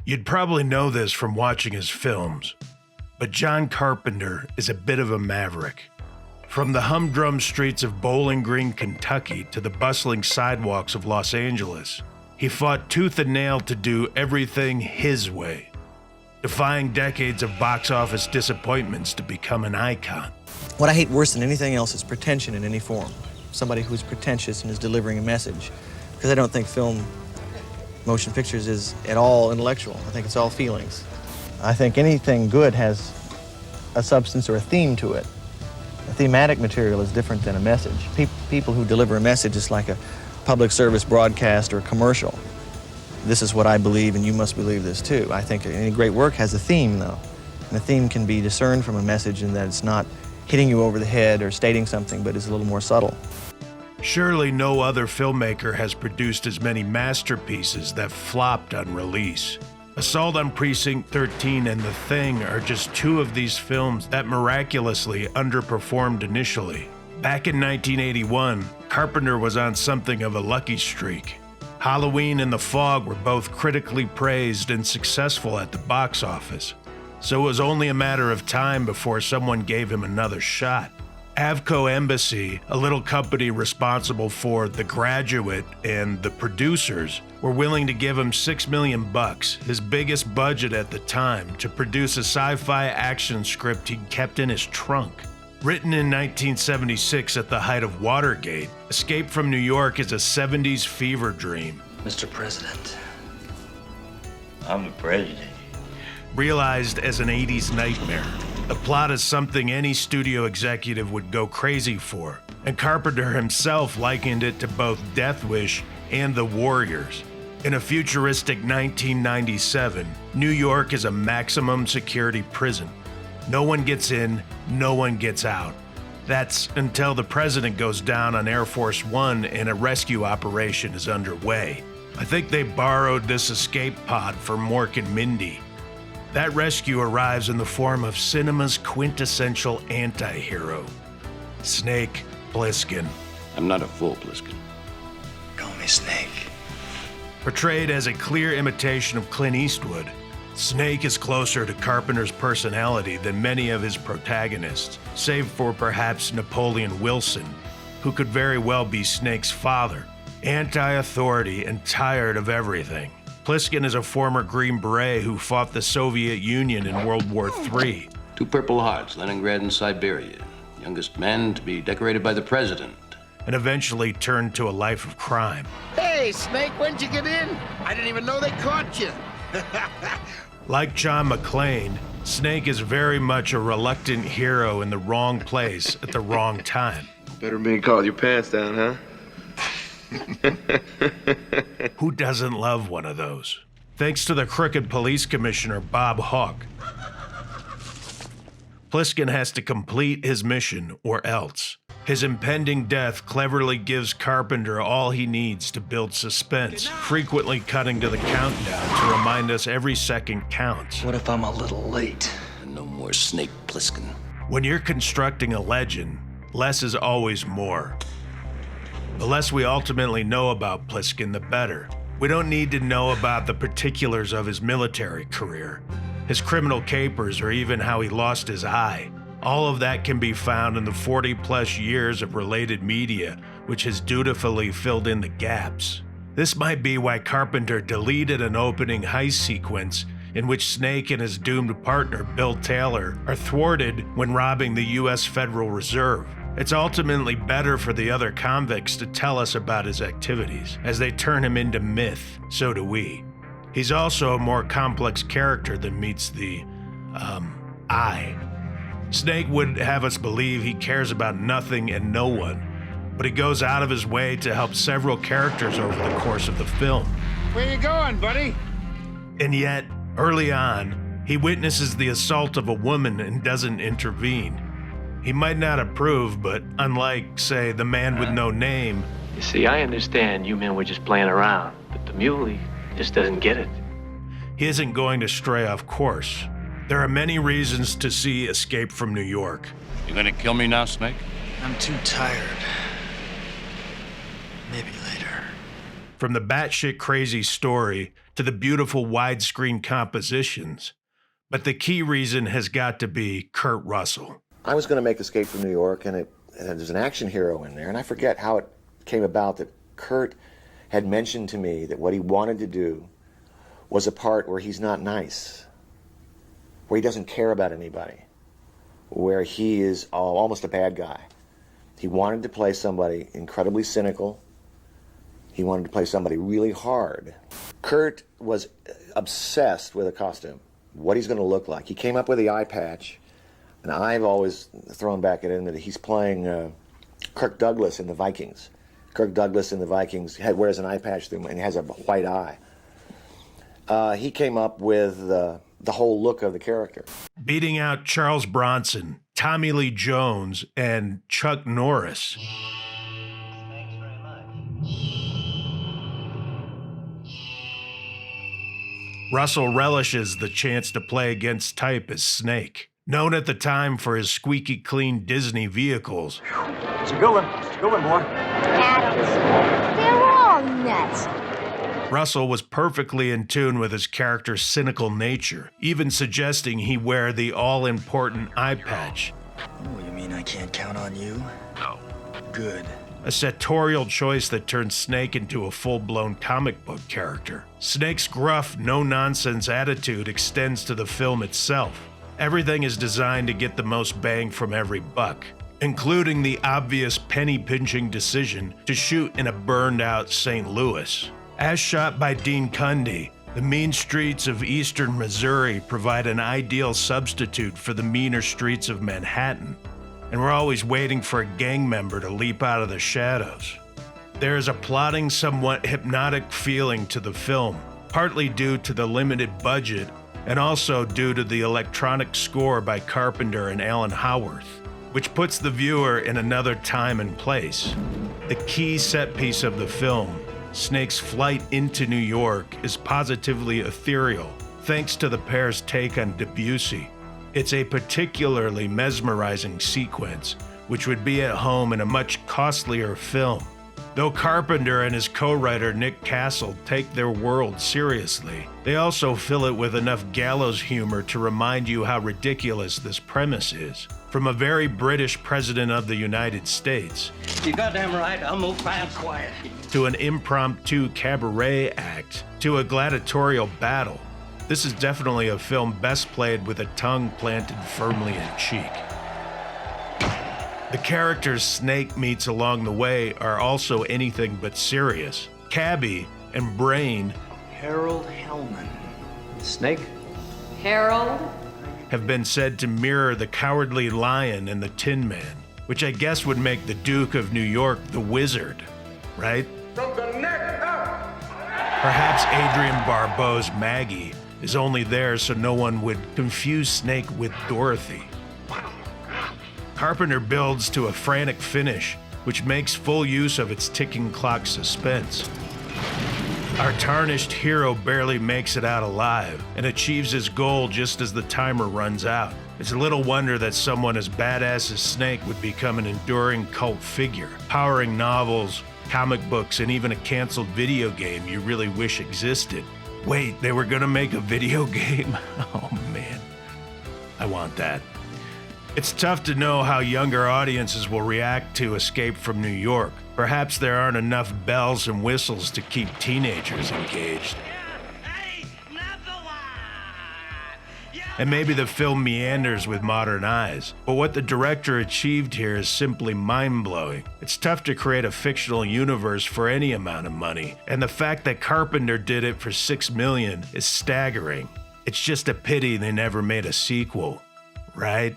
You'd probably know this from watching his films, but John Carpenter is a bit of a maverick. From the humdrum streets of Bowling Green, Kentucky to the bustling sidewalks of Los Angeles, he fought tooth and nail to do everything his way, defying decades of box office disappointments to become an icon. What I hate worse than anything else is pretension in any form. Somebody who's pretentious and is delivering a message. Because I don't think motion pictures is at all intellectual. I think it's all feelings. I think anything good has a substance or a theme to it. A thematic material is different than a message. People who deliver a message is like a public service broadcast or commercial. This is what I believe, and you must believe this too. I think any great work has a theme, though. And the theme can be discerned from a message in that it's not hitting you over the head or stating something, but is a little more subtle. Surely no other filmmaker has produced as many masterpieces that flopped on release. Assault on Precinct 13 and The Thing are just two of these films that miraculously underperformed initially. Back in 1981, Carpenter was on something of a lucky streak. Halloween and The Fog were both critically praised and successful at the box office, so it was only a matter of time before someone gave him another shot. Avco Embassy, a little company responsible for The Graduate and The Producers, were willing to give him $6 million, his biggest budget at the time, to produce a sci-fi action script he'd kept in his trunk. Written in 1976 at the height of Watergate, Escape from New York is a 70s fever dream. Mr. President, I'm the president. Realized as an 80s nightmare. The plot is something any studio executive would go crazy for, and Carpenter himself likened it to both Death Wish and The Warriors. In a futuristic 1997, New York is a maximum security prison. No one gets in, no one gets out. That's until the president goes down on Air Force One and a rescue operation is underway. I think they borrowed this escape pod from Mork and Mindy. That rescue arrives in the form of cinema's quintessential anti-hero, Snake Plissken. I'm not a fool, Plissken. Call me Snake. Portrayed as a clear imitation of Clint Eastwood, Snake is closer to Carpenter's personality than many of his protagonists, save for perhaps Napoleon Wilson, who could very well be Snake's father, anti-authority and tired of everything. Plissken is a former Green Beret who fought the Soviet Union in World War III. 2 Purple Hearts, Leningrad and Siberia. Youngest man to be decorated by the president. And eventually turned to a life of crime. Hey, Snake, when'd you get in? I didn't even know they caught you. Like John McClane, Snake is very much a reluctant hero in the wrong place at the wrong time. Better being caught with your pants down, huh? Who doesn't love one of those? Thanks to the crooked police commissioner, Bob Hawke. Plissken has to complete his mission or else. His impending death cleverly gives Carpenter all he needs to build suspense, frequently cutting to the countdown to remind us every second counts. What if I'm a little late? And no more Snake Plissken. When you're constructing a legend, less is always more. The less we ultimately know about Plissken, the better. We don't need to know about the particulars of his military career, his criminal capers, or even how he lost his eye. All of that can be found in the 40-plus years of related media, which has dutifully filled in the gaps. This might be why Carpenter deleted an opening heist sequence in which Snake and his doomed partner, Bill Taylor, are thwarted when robbing the U.S. Federal Reserve. It's ultimately better for the other convicts to tell us about his activities. As they turn him into myth, so do we. He's also a more complex character than meets the, eye. Snake would have us believe he cares about nothing and no one, but he goes out of his way to help several characters over the course of the film. Where you going, buddy? And yet, early on, he witnesses the assault of a woman and doesn't intervene. He might not approve, but unlike, say, the man with no name... You see, I understand you men were just playing around, but the muley just doesn't get it. He isn't going to stray off course. There are many reasons to see Escape from New York. You gonna kill me now, Snake? I'm too tired. Maybe later. from the batshit crazy story to the beautiful widescreen compositions. But the key reason has got to be Kurt Russell. I was going to make Escape from New York, and there's an action hero in there, and I forget how it came about that Kurt had mentioned to me that what he wanted to do was a part where he's not nice, where he doesn't care about anybody, where he is almost a bad guy. He wanted to play somebody incredibly cynical. He wanted to play somebody really hard. Kurt was obsessed with a costume, what he's going to look like. He came up with the eye patch, and I've always thrown back at him that he's playing Kirk Douglas in the Vikings. Kirk Douglas in the Vikings wears an eye patch and has a white eye. He came up with the whole look of the character. Beating out Charles Bronson, Tommy Lee Jones, and Chuck Norris. Russell relishes the chance to play against type as Snake. Known at the time for his squeaky clean Disney vehicles. It's a good one. It's a good one, boy. Adams. They're all nuts. Russell was perfectly in tune with his character's cynical nature, even suggesting he wear the all-important eye patch. Oh, you mean I can't count on you? No. Good. A sartorial choice that turns Snake into a full-blown comic book character. Snake's gruff, no-nonsense attitude extends to the film itself. Everything is designed to get the most bang from every buck, including the obvious penny-pinching decision to shoot in a burned-out St. Louis. As shot by Dean Cundy, the mean streets of eastern Missouri provide an ideal substitute for the meaner streets of Manhattan, and we're always waiting for a gang member to leap out of the shadows. There is a plodding, somewhat hypnotic feeling to the film, partly due to the limited budget and also due to the electronic score by Carpenter and Alan Howarth, which puts the viewer in another time and place. The key set piece of the film, Snake's flight into New York, is positively ethereal, thanks to the pair's take on Debussy. It's a particularly mesmerizing sequence, which would be at home in a much costlier film. Though Carpenter and his co-writer Nick Castle take their world seriously, they also fill it with enough gallows humor to remind you how ridiculous this premise is. From a very British president of the United States, You're goddamn right, I'll move fast, quiet. to an impromptu cabaret act, to a gladiatorial battle, this is definitely a film best played with a tongue planted firmly in cheek. The characters Snake meets along the way are also anything but serious. Cabby and Brain Harold Hellman. Snake? Harold? have been said to mirror the Cowardly Lion and the Tin Man, which I guess would make the Duke of New York the Wizard, right? From the neck up! Perhaps Adrienne Barbeau's Maggie is only there so no one would confuse Snake with Dorothy. Carpenter builds to a frantic finish, which makes full use of its ticking clock suspense. Our tarnished hero barely makes it out alive and achieves his goal just as the timer runs out. It's little wonder that someone as badass as Snake would become an enduring cult figure, powering novels, comic books, and even a canceled video game you really wish existed. Wait, they were gonna make a video game? Oh man, I want that. It's tough to know how younger audiences will react to Escape from New York. Perhaps there aren't enough bells and whistles to keep teenagers engaged. And maybe the film meanders with modern eyes, but what the director achieved here is simply mind-blowing. It's tough to create a fictional universe for any amount of money, and the fact that Carpenter did it for $6 million is staggering. It's just a pity they never made a sequel, right?